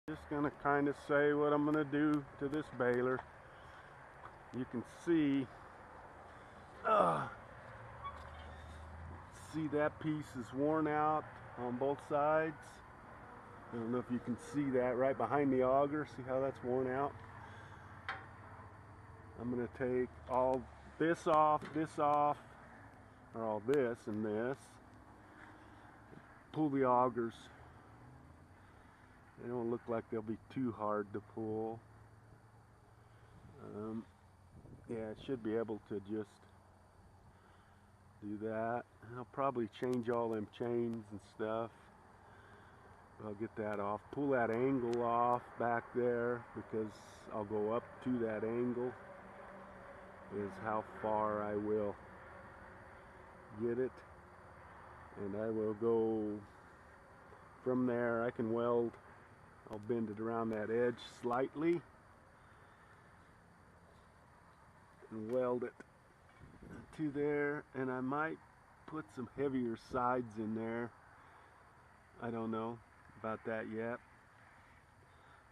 Just gonna kind of say what I'm gonna do to this baler. You can see that piece is worn out on both sides. I don't know if you can see that right behind the auger. See how that's worn out? I'm gonna take all this off, or all this and this. Pull the augers. They don't look like they'll be too hard to pull. Yeah, I should be able to just do that. I'll probably change all them chains and stuff. I'll get that off. Pull that angle off back there, because I'll go up to that angle is how far I will get it. And I will go from there. I can weld. I'll bend it around that edge slightly and weld it to there, and I might put some heavier sides in there. I don't know about that yet.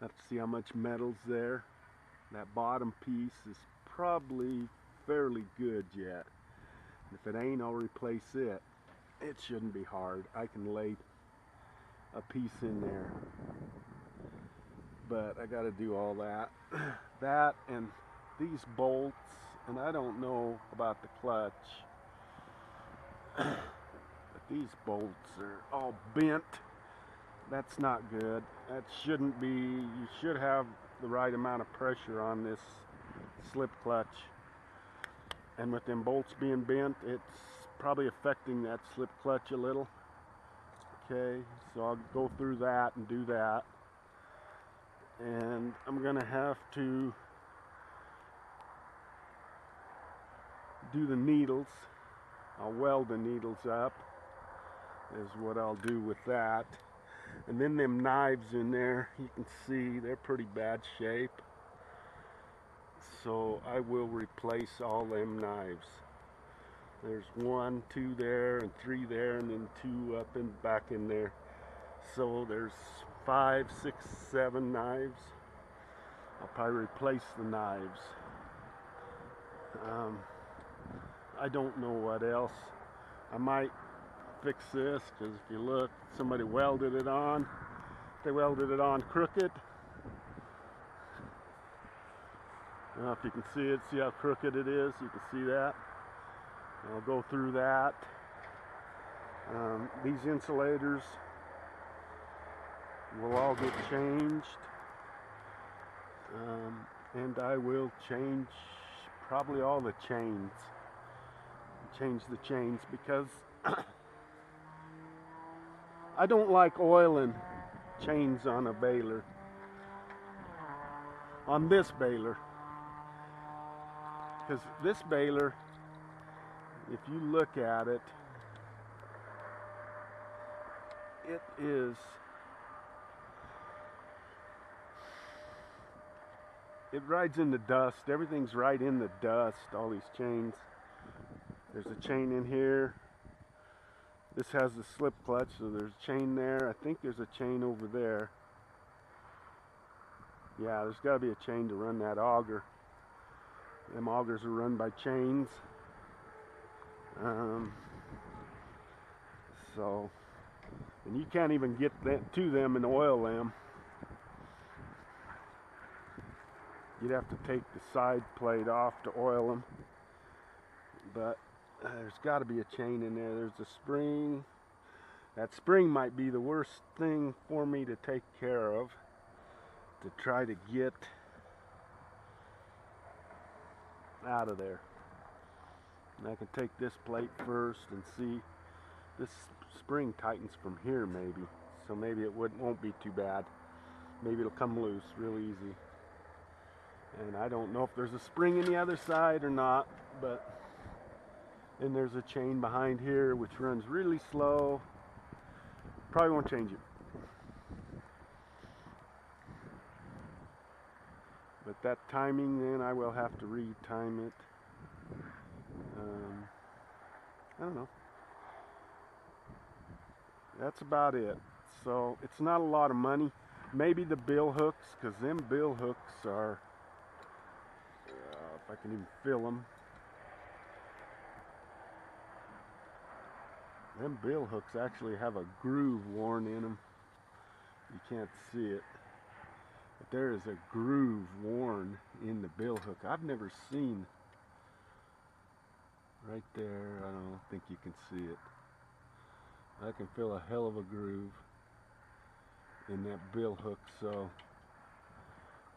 Have to see how much metal's there. That bottom piece is probably fairly good yet. If it ain't, I'll replace it. It shouldn't be hard. I can lay a piece in there, but I got to do all that. That and these bolts, and I don't know about the clutch, but these bolts are all bent. That's not good. That shouldn't be. You should have the right amount of pressure on this slip clutch, and with them bolts being bent, it's probably affecting that slip clutch a little. Okay, so I'll go through that and do that, and I'm gonna have to do the needles. I'll weld the needles up is what I'll do with that. And then them knives in there, you can see they're pretty bad shape, so I will replace all them knives. There's 1, 2 there, and 3 there, and then 2 up and back in there. So there's 5, 6, 7 knives. I'll probably replace the knives. I don't know what else. I might fix this, because if you look, somebody welded it on. They welded it on crooked. I don't know if you can see it. See how crooked it is? You can see that. I'll go through that. These insulators will all get changed, and I will change probably all the chains. Change the chains, because I don't like oiling chains on a baler, on this baler, because this baler, if you look at it, it rides in the dust. Everything's right in the dust, all these chains. There's a chain in here. This has the slip clutch, so there's a chain there. I think there's a chain over there. Yeah, there's got to be a chain to run that auger. Them augers are run by chains. So, and you can't even get to them and oil them. You'd have to take the side plate off to oil them. But there's got to be a chain in there. There's a spring. That spring might be the worst thing for me to take care of, to try to get out of there. And I can take this plate first and see. This spring tightens from here maybe, so maybe it won't be too bad. Maybe it'll come loose real easy. And I don't know if there's a spring in the other side or not, but and there's a chain behind here which runs really slow. Probably won't change it. But that timing, then I will have to re-time it. I don't know. That's about it. So it's not a lot of money. maybe the bill hooks, because them bill hooks are, if I can even feel them, them bill hooks actually have a groove worn in them. You can't see it, but there is a groove worn in the bill hook. I've never seen, right there, I don't think you can see it. I can feel a hell of a groove in that bill hook, so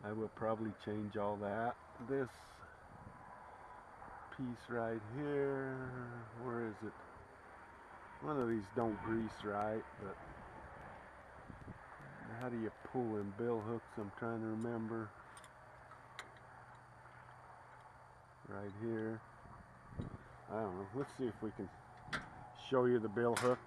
I will probably change all that. This piece right here, where is it? One of these don't grease right, but how do you pull in bill hooks? I'm trying to remember. Right here. I don't know. Let's see if we can show you the bill hook.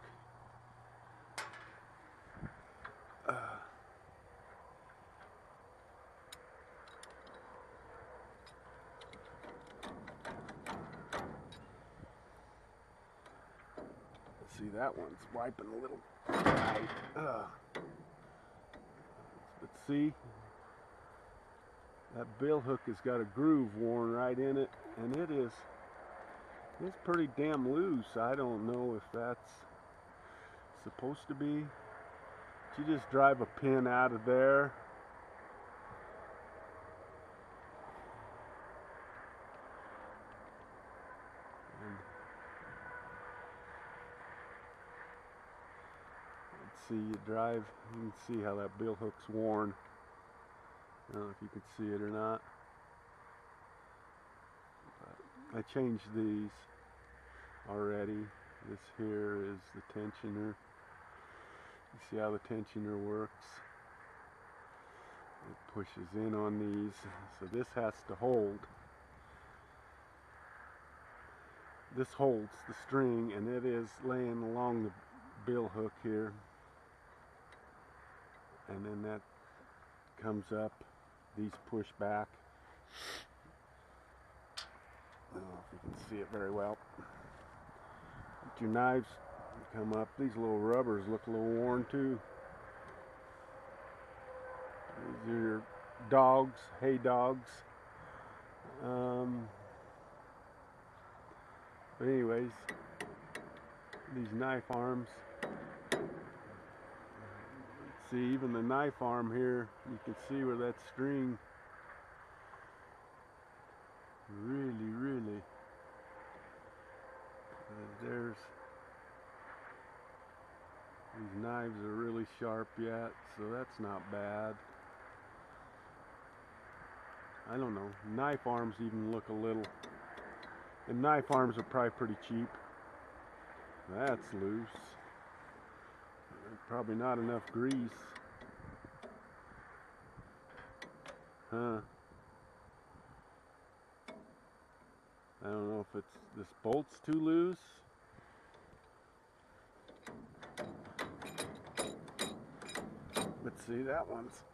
See, that one's wiping a little tight. But see, that bill hook has got a groove worn right in it, and it's pretty damn loose. I don't know if that's supposed to be. You just drive a pin out of there. See, you drive, you can see how that bill hook's worn. I don't know if you can see it or not. But I changed these already. This here is the tensioner. You see how the tensioner works? It pushes in on these, so this has to hold. This holds the string, and it is laying along the bill hook here. And then that comes up, these push back. I don't know if you can see it very well. But your knives come up, these little rubbers look a little worn too. These are your dogs, hay dogs. But anyways, these knife arms. See, even the knife arm here, you can see where that string really, there's, these knives are really sharp yet, so that's not bad. I don't know, knife arms even look a little, and knife arms are probably pretty cheap. That's loose. Probably not enough grease. Huh. I don't know if this bolt's too loose. But see, that one's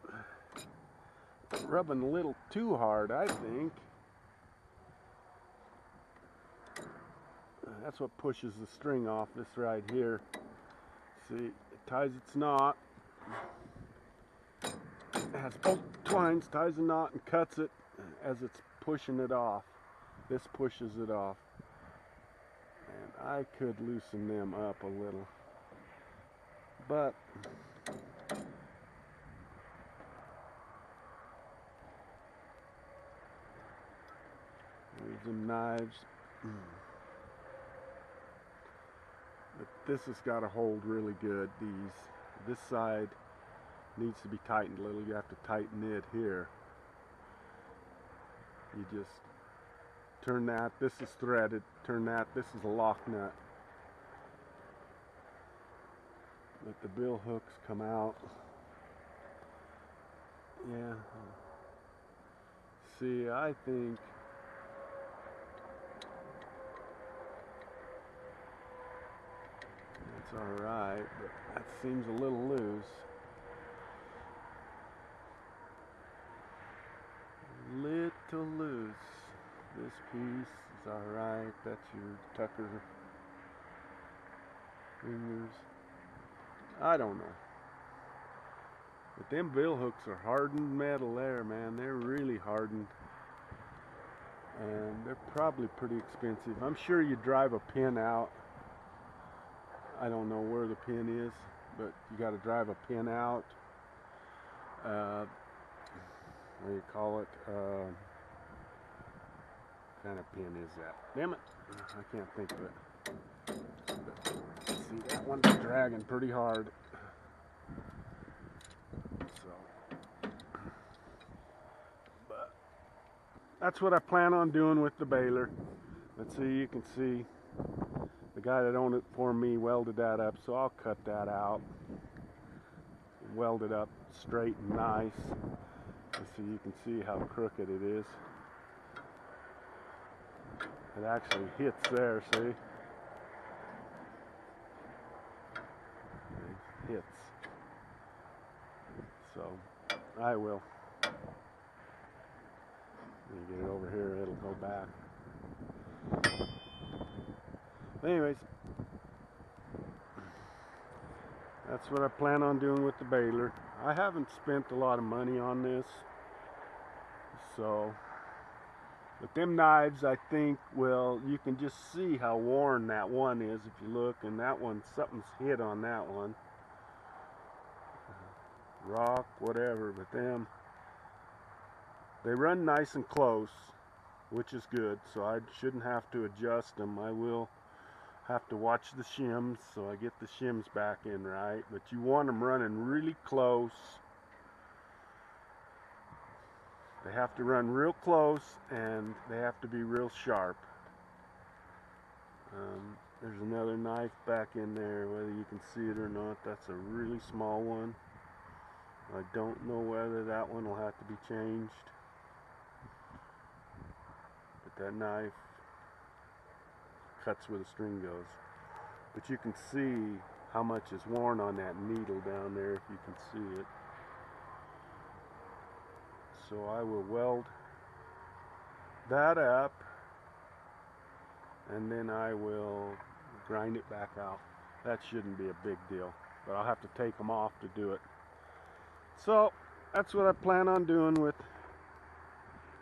rubbing a little too hard, I think. That's what pushes the string off, this right here. See, it ties its knot. It has both twines, ties a knot and cuts it as it's pushing it off. This pushes it off. And I could loosen them up a little. But there's some knives. But this has got to hold really good. This side needs to be tightened a little. You have to tighten it here. You just turn that. This is threaded. Turn that. This is a lock nut. Let the bill hooks come out. Yeah. See, I think it's alright, but that seems a little loose. Little loose. This piece is alright. That's your tucker fingers. I don't know. But them bill hooks are hardened metal there, man. They're really hardened. And they're probably pretty expensive. I'm sure you drive a pin out. I don't know where the pin is, but you got to drive a pin out. What do you call it? What kind of pin is that? Damn it, I can't think of it. But, see, that one's dragging pretty hard. So, but that's what I plan on doing with the baler. Let's see, you can see the guy that owned it for me welded that up, so I'll cut that out. Weld it up straight and nice. Let's see, you can see how crooked it is. It actually hits there, see? It hits. So, I will. Let me get it over here, it'll go back. Anyways, that's what I plan on doing with the baler. I haven't spent a lot of money on this, so with them knives, I think, well, you can just see how worn that one is if you look, and that one, something's hit on that one. Rock, whatever, but them, they run nice and close, which is good, so I shouldn't have to adjust them. I will have to watch the shims, so I get the shims back in right, but you want them running really close. They have to run real close, and they have to be real sharp. There's another knife back in there, whether you can see it or not. That's a really small one. I don't know whether that one will have to be changed. But that knife cuts where the string goes. But you can see how much is worn on that needle down there, if you can see it. So I will weld that up, and then I will grind it back out. That shouldn't be a big deal, but I'll have to take them off to do it. So that's what I plan on doing with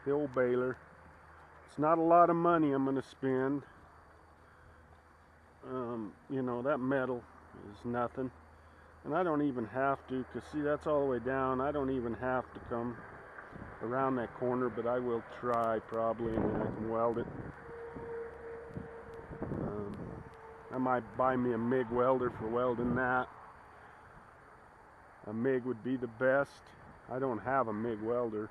the old baler. It's not a lot of money I'm going to spend. You know, that metal is nothing, and I don't even have to, because see, that's all the way down. I don't even have to come around that corner, but I will try probably, and then I can weld it. I might buy me a MIG welder for welding that. A MIG would be the best. I don't have a MIG welder.